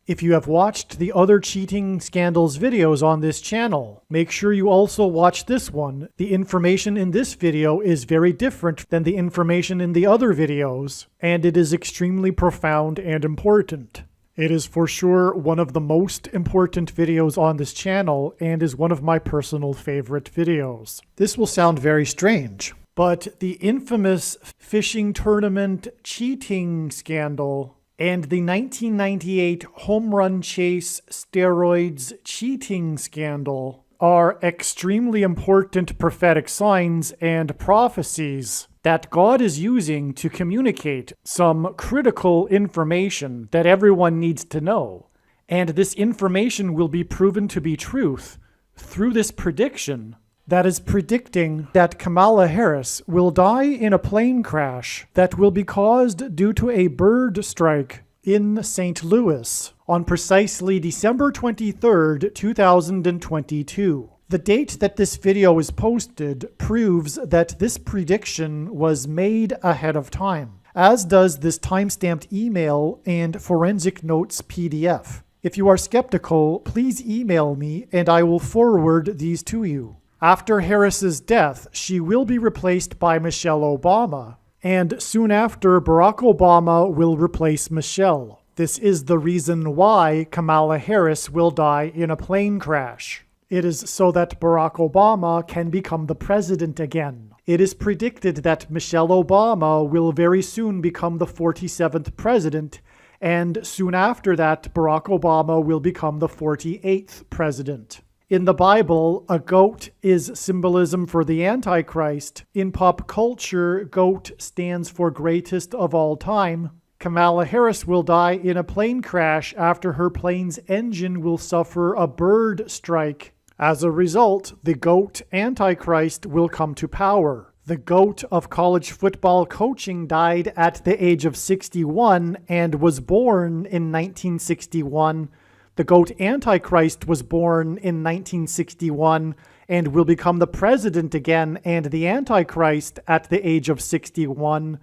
If you have watched the other cheating scandals videos on this channel, make sure you also watch this one. The information in this video is very different than the information in the other videos, and it is extremely profound and important. It is for sure one of the most important videos on this channel and is one of my personal favorite videos. This will sound very strange, but the infamous fishing tournament cheating scandal and the 1998 home run chase steroids cheating scandal are extremely important prophetic signs and prophecies that God is using to communicate some critical information that everyone needs to know. And this information will be proven to be truth through this prediction that is predicting that Kamala Harris will die in a plane crash that will be caused due to a bird strike in St. Louis on precisely December 23rd, 2022. The date that this video is posted proves that this prediction was made ahead of time, as does this timestamped email and forensic notes PDF. If you are skeptical, please email me and I will forward these to you. After Harris's death, she will be replaced by Michelle Obama, and soon after, Barack Obama will replace Michelle. This is the reason why Kamala Harris will die in a plane crash. It is so that Barack Obama can become the president again. It is predicted that Michelle Obama will very soon become the 47th president, and soon after that, Barack Obama will become the 48th president. In the Bible, a goat is symbolism for the Antichrist. In pop culture, goat stands for greatest of all time. Kamala Harris will die in a plane crash after her plane's engine will suffer a bird strike. As a result, the GOAT Antichrist will come to power. The GOAT of college football coaching died at the age of 61 and was born in 1961. The GOAT Antichrist was born in 1961 and will become the president again and the Antichrist at the age of 61.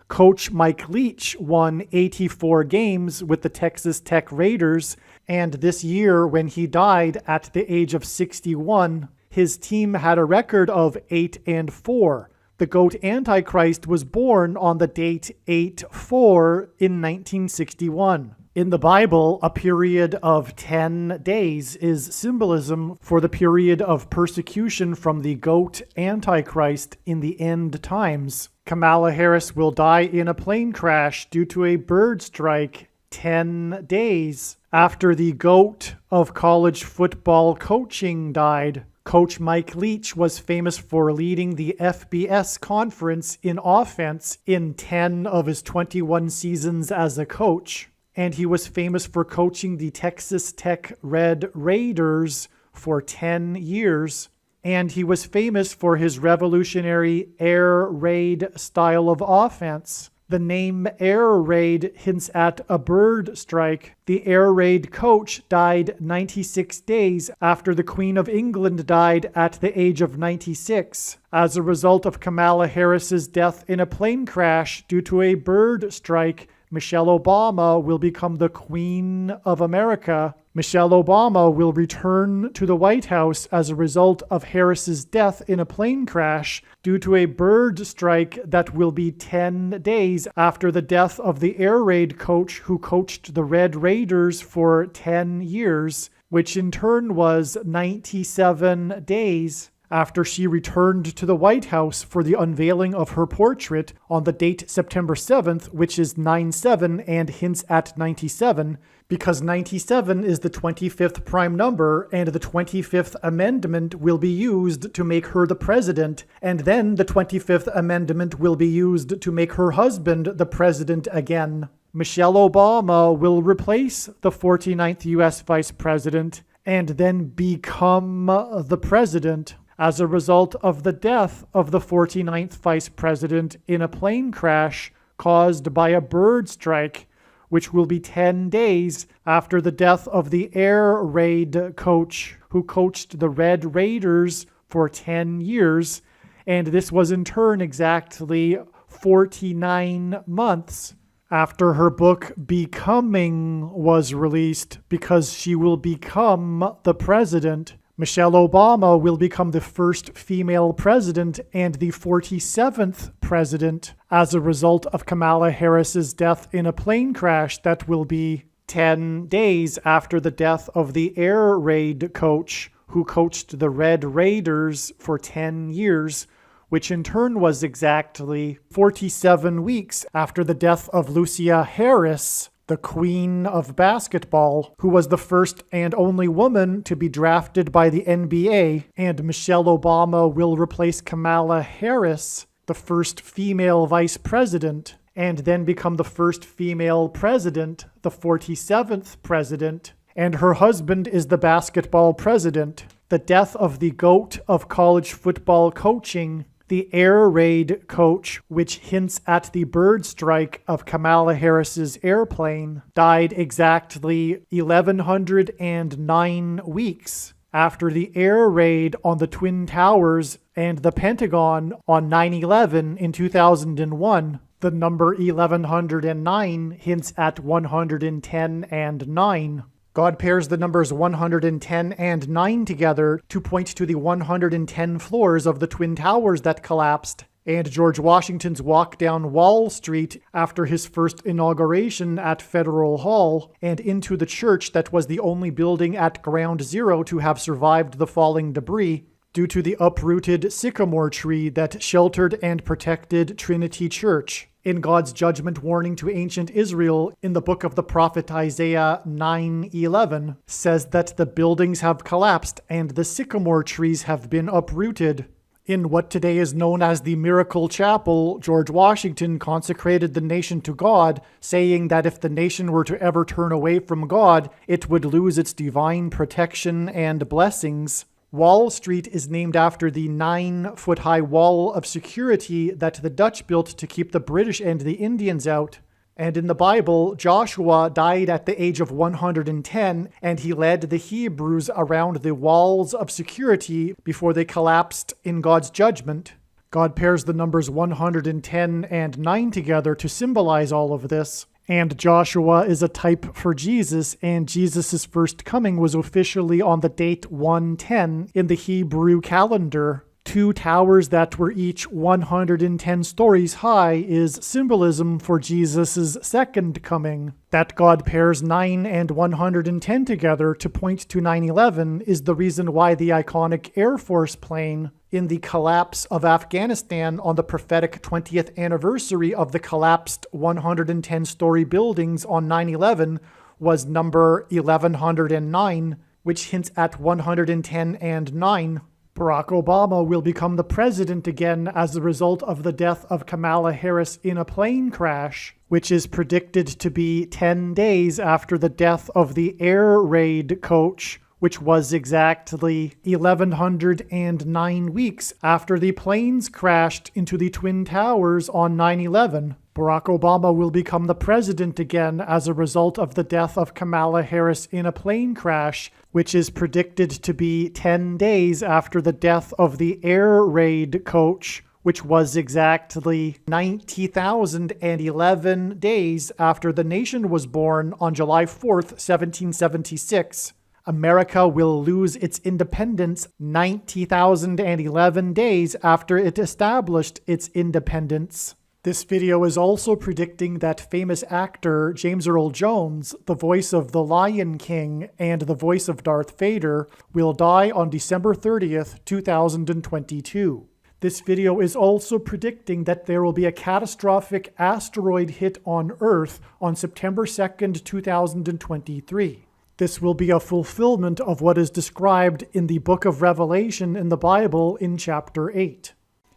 Coach Mike Leach won 84 games with the Texas Tech Raiders, and this year when he died at the age of 61, his team had a record of 8-4. The GOAT Antichrist was born on the date 8-4 in 1961. In the Bible, a period of 10 days is symbolism for the period of persecution from the GOAT Antichrist in the end times. Kamala Harris will die in a plane crash due to a bird strike 10 days after the GOAT of college football coaching died. Coach Mike Leach was famous for leading the FBS conference in offense in 10 of his 21 seasons as a coach. And he was famous for coaching the Texas Tech Red Raiders for 10 years. And he was famous for his revolutionary air raid style of offense. The name air raid hints at a bird strike. The air raid coach died 96 days after the Queen of England died at the age of 96 as a result of Kamala Harris's death in a plane crash due to a bird strike. Michelle Obama will become the Queen of America. Michelle Obama will return to the White House as a result of Harris's death in a plane crash due to a bird strike that will be 10 days after the death of the air raid coach who coached the Red Raiders for 10 years, which in turn was 97 days. After she returned to the White House for the unveiling of her portrait on the date September 7th, which is 9/7 and hints at 97, because 97 is the 25th prime number and the 25th Amendment will be used to make her the president, and then the 25th Amendment will be used to make her husband the president again. Michelle Obama will replace the 49th U.S. Vice President and then become the president as a result of the death of the 49th Vice President in a plane crash caused by a bird strike, which will be 10 days after the death of the air raid coach who coached the Red Raiders for 10 years, and this was in turn exactly 49 months after her book Becoming was released, because she will become the president. Michelle Obama will become the first female president and the 47th president as a result of Kamala Harris's death in a plane crash that will be 10 days after the death of the air raid coach who coached the Red Raiders for 10 years, which in turn was exactly 47 weeks after the death of Lucia Harris, the queen of basketball, who was the first and only woman to be drafted by the NBA, and Michelle Obama will replace Kamala Harris, the first female vice president, and then become the first female president, the 47th president, and her husband is the basketball president. The death of the GOAT of college football coaching, the air raid coach, which hints at the bird strike of Kamala Harris's airplane, died exactly 1,109 weeks after the air raid on the Twin Towers and the Pentagon on 9/11 in 2001. The number 1109 hints at 110 and 9. God pairs the numbers 110 and 9 together to point to the 110 floors of the Twin Towers that collapsed, and George Washington's walk down Wall Street after his first inauguration at Federal Hall, and into the church that was the only building at Ground Zero to have survived the falling debris, due to the uprooted sycamore tree that sheltered and protected Trinity Church. In God's judgment warning to ancient Israel in the book of the prophet Isaiah 9:11 says that the buildings have collapsed and the sycamore trees have been uprooted. In what today is known as the Miracle Chapel, George Washington consecrated the nation to God, saying that if the nation were to ever turn away from God, it would lose its divine protection and blessings. Wall Street is named after the 9-foot-high wall of security that the Dutch built to keep the British and the Indians out. And in the Bible, Joshua died at the age of 110, and he led the Hebrews around the walls of security before they collapsed in God's judgment. God pairs the numbers 110 and 9 together to symbolize all of this. And Joshua is a type for Jesus, and Jesus' first coming was officially on the date 110 in the Hebrew calendar. 2 towers that were each 110 stories high is symbolism for Jesus' second coming. That God pairs 9 and 110 together to point to 9/11 is the reason why the iconic Air Force plane in the collapse of Afghanistan on the prophetic 20th anniversary of the collapsed 110-story buildings on 9/11 was number 1109, which hints at 110 and 9. Barack Obama will become the president again as a result of the death of Kamala Harris in a plane crash, which is predicted to be 10 days after the death of the air raid coach, which was exactly 1,109 weeks after the planes crashed into the Twin Towers on 9/11. Barack Obama will become the president again as a result of the death of Kamala Harris in a plane crash, which is predicted to be 10 days after the death of the air raid coach, which was exactly 90,011 days after the nation was born on July 4th, 1776. America will lose its independence 90,011 days after it established its independence. This video is also predicting that famous actor James Earl Jones, the voice of the Lion King and the voice of Darth Vader, will die on December 30th, 2022. This video is also predicting that there will be a catastrophic asteroid hit on Earth on September 2nd, 2023. This will be a fulfillment of what is described in the book of Revelation in the Bible in chapter 8.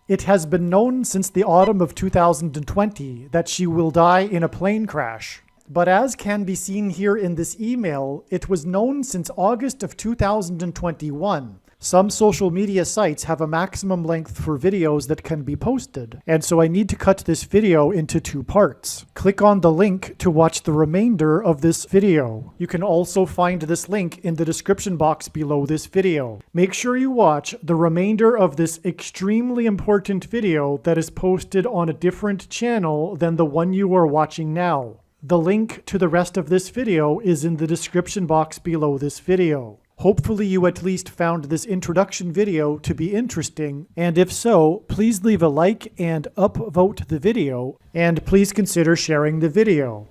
It has been known since the autumn of 2020 that she will die in a plane crash. But as can be seen here in this email, it was known since August of 2021. Some social media sites have a maximum length for videos that can be posted, and so I need to cut this video into 2 parts. Click on the link to watch the remainder of this video. You can also find this link in the description box below this video. Make sure you watch the remainder of this extremely important video that is posted on a different channel than the one you are watching now. The link to the rest of this video is in the description box below this video. Hopefully you at least found this introduction video to be interesting, and if so, please leave a like and upvote the video, and please consider sharing the video.